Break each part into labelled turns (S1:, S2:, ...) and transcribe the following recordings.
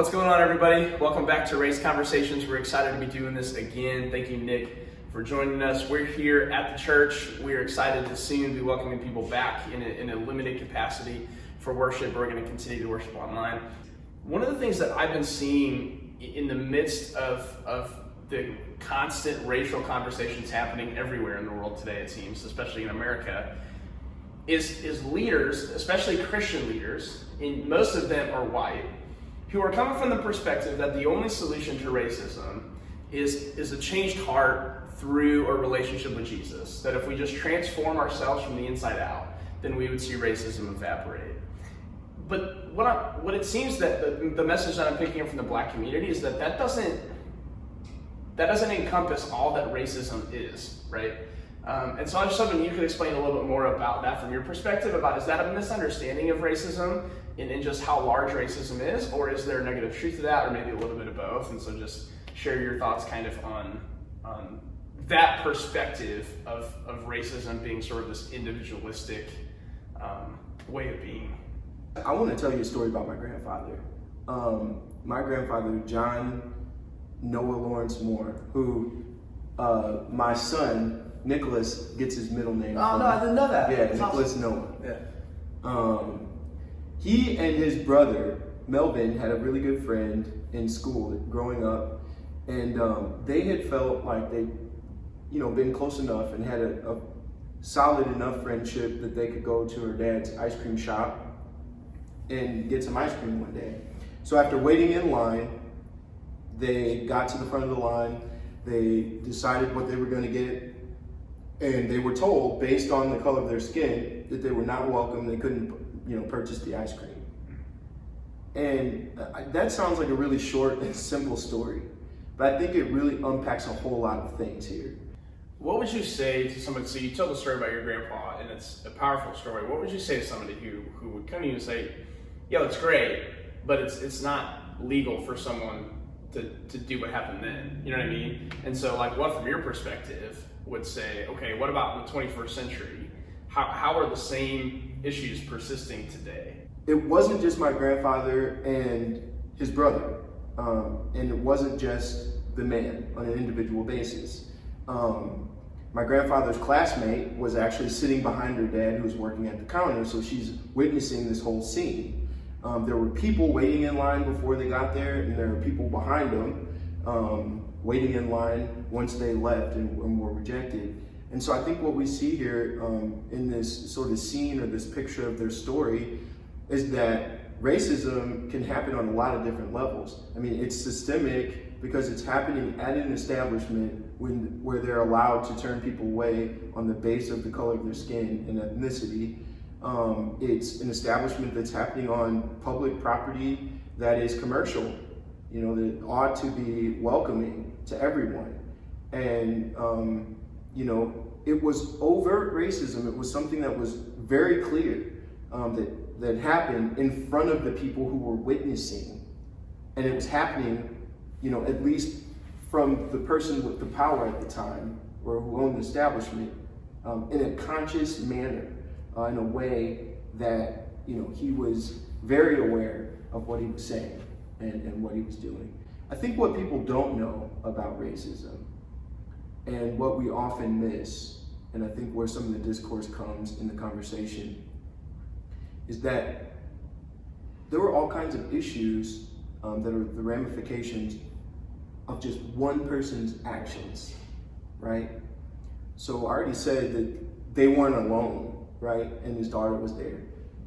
S1: What's going on, everybody? Welcome back to Race Conversations. We're excited to be doing this again. Thank you, Nick, for joining us. We're here at the church. We're excited to soon be welcoming people back in a limited capacity for worship. We're going to continue to worship online. One of the things that I've been seeing in the midst of the constant racial conversations happening everywhere in the world today, it seems, especially in America, is leaders, especially Christian leaders, and most of them are white, who are coming from the perspective that the only solution to racism is a changed heart through a relationship with Jesus. That if we just transform ourselves from the inside out, then we would see racism evaporate. But what it seems that the message that I'm picking up from the Black community is that doesn't encompass all that racism is, right? And so I was hoping you could explain a little bit more about that from your perspective, about is that a misunderstanding of racism and just how large racism is, or is there a negative truth to that, or maybe a little bit of both? And so just share your thoughts kind of on that perspective of racism being sort of this individualistic way of being.
S2: I want to tell you a story about my grandfather. My grandfather, John Noah Lawrence Moore, who my son, Nicholas, gets his middle name
S1: Oh,
S2: from.
S1: no, I didn't know that.
S2: Yeah,
S1: That's
S2: Nicholas
S1: awesome.
S2: Noah.
S1: Yeah.
S2: He and his brother, Melvin, had a really good friend in school growing up, and they had felt like they, been close enough and had a solid enough friendship that they could go to her dad's ice cream shop and get some ice cream one day. So after waiting in line, they got to the front of the line, they decided what they were going to get, and they were told, based on the color of their skin, that they were not welcome, they couldn't purchase the ice cream. And that sounds like a really short and simple story, but I think it really unpacks a whole lot of things here.
S1: What would you say to somebody, so you told the story about your grandpa, and it's a powerful story. What would you say to somebody who would come to you and say, yeah, it's great, but it's not legal for someone to do what happened then, you know what I mean? And so what from your perspective would say, okay, what about the 21st century? How are the same issues persisting today?
S2: It wasn't just my grandfather and his brother, and it wasn't just the man on an individual basis. My grandfather's classmate was actually sitting behind her dad, who was working at the counter, so she's witnessing this whole scene. There were people waiting in line before they got there, and there were people behind them waiting in line once they left and were rejected. And so I think what we see here in this sort of scene or this picture of their story is that racism can happen on a lot of different levels. I mean, it's systemic because it's happening at an establishment where they're allowed to turn people away on the basis of the color of their skin and ethnicity. It's an establishment that's happening on public property that is commercial, that ought to be welcoming to everyone. And, it was overt racism. It was something that was very clear that happened in front of the people who were witnessing. And it was happening, at least from the person with the power at the time, or who owned the establishment, in a conscious manner, in a way that, he was very aware of what he was saying and what he was doing. I think what people don't know about racism, and what we often miss, and I think where some of the discourse comes in the conversation, is that there were all kinds of issues that are the ramifications of just one person's actions, right? So I already said that they weren't alone, right? And his daughter was there.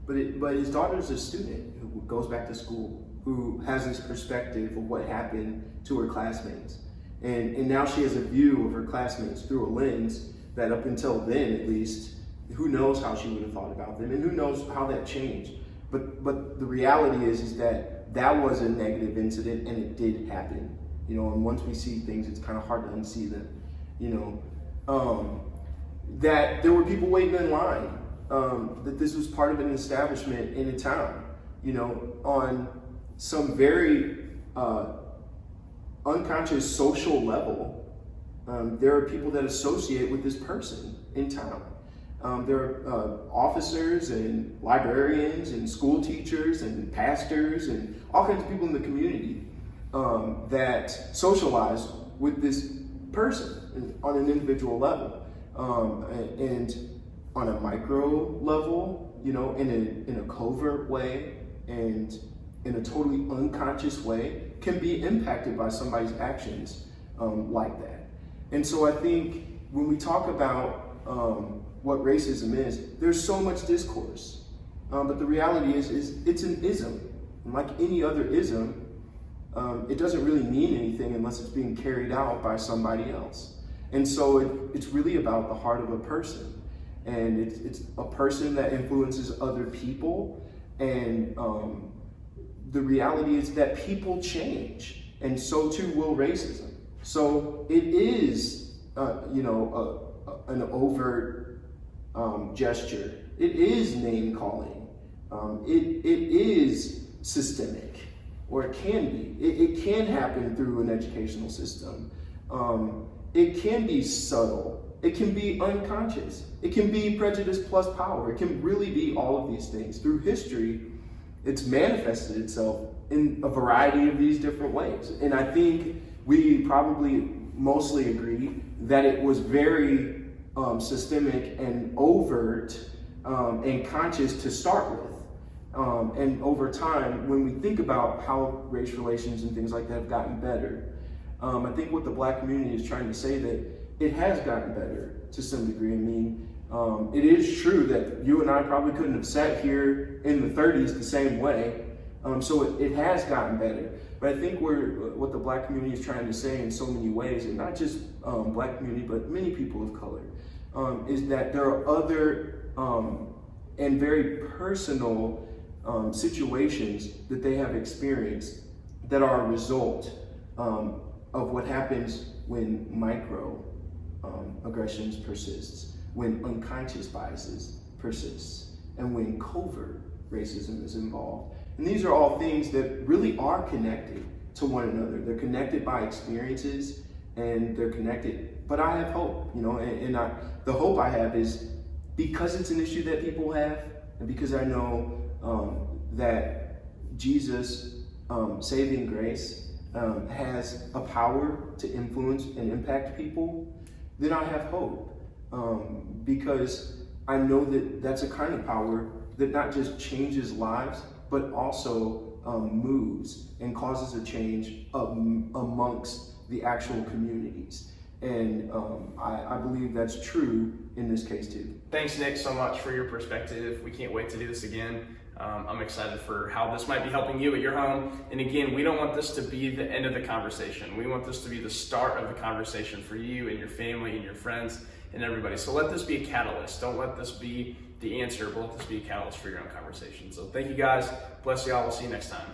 S2: But his daughter's a student who goes back to school, who has this perspective of what happened to her classmates. And now she has a view of her classmates through a lens that up until then, at least, who knows how she would have thought about them and who knows how that changed. But the reality is that was a negative incident and it did happen. And once we see things, it's kind of hard to unsee them, that there were people waiting in line, that this was part of an establishment in a town, on some very unconscious social level. There are people that associate with this person in town. There are officers and librarians and school teachers and pastors and all kinds of people in the community that socialize with this person on an individual level, and on a micro level, in a covert way and in a totally unconscious way, can be impacted by somebody's actions like that. And so I think when we talk about what racism is, there's so much discourse, but the reality is it's an ism. And like any other ism, it doesn't really mean anything unless it's being carried out by somebody else. And so it's really about the heart of a person, and it's a person that influences other people. And the reality is that people change, and so too will racism. So it is, an overt gesture. It is name calling. It is systemic, or it can be. It can happen through an educational system. It can be subtle. It can be unconscious. It can be prejudice plus power. It can really be all of these things. Through history, it's manifested itself in a variety of these different ways. And I think we probably mostly agree that it was very systemic and overt and conscious to start with. And over time, when we think about how race relations and things like that have gotten better, I think what the Black community is trying to say that it has gotten better to some degree. I mean, it is true that you and I probably couldn't have sat here in the 30s the same way. So it has gotten better. But I think what the Black community is trying to say in so many ways, and not just Black community, but many people of color, is that there are other and very personal situations that they have experienced that are a result of what happens when micro aggressions persists, when unconscious biases persists, and when covert racism is involved. And these are all things that really are connected to one another. They're connected by experiences, and they're connected. But I have hope, the hope I have is because it's an issue that people have, and because I know that Jesus' saving grace has a power to influence and impact people, then I have hope. Because I know that that's a kind of power that not just changes lives, but also moves and causes a change amongst the actual communities. And I believe that's true in this case too.
S1: Thanks, Nick, so much for your perspective. We can't wait to do this again. I'm excited for how this might be helping you at your home. And again, we don't want this to be the end of the conversation. We want this to be the start of the conversation for you and your family and your friends and everybody. So let this be a catalyst. Don't let this be the answer, but let this be a catalyst for your own conversation. So thank you guys. Bless y'all. We'll see you next time.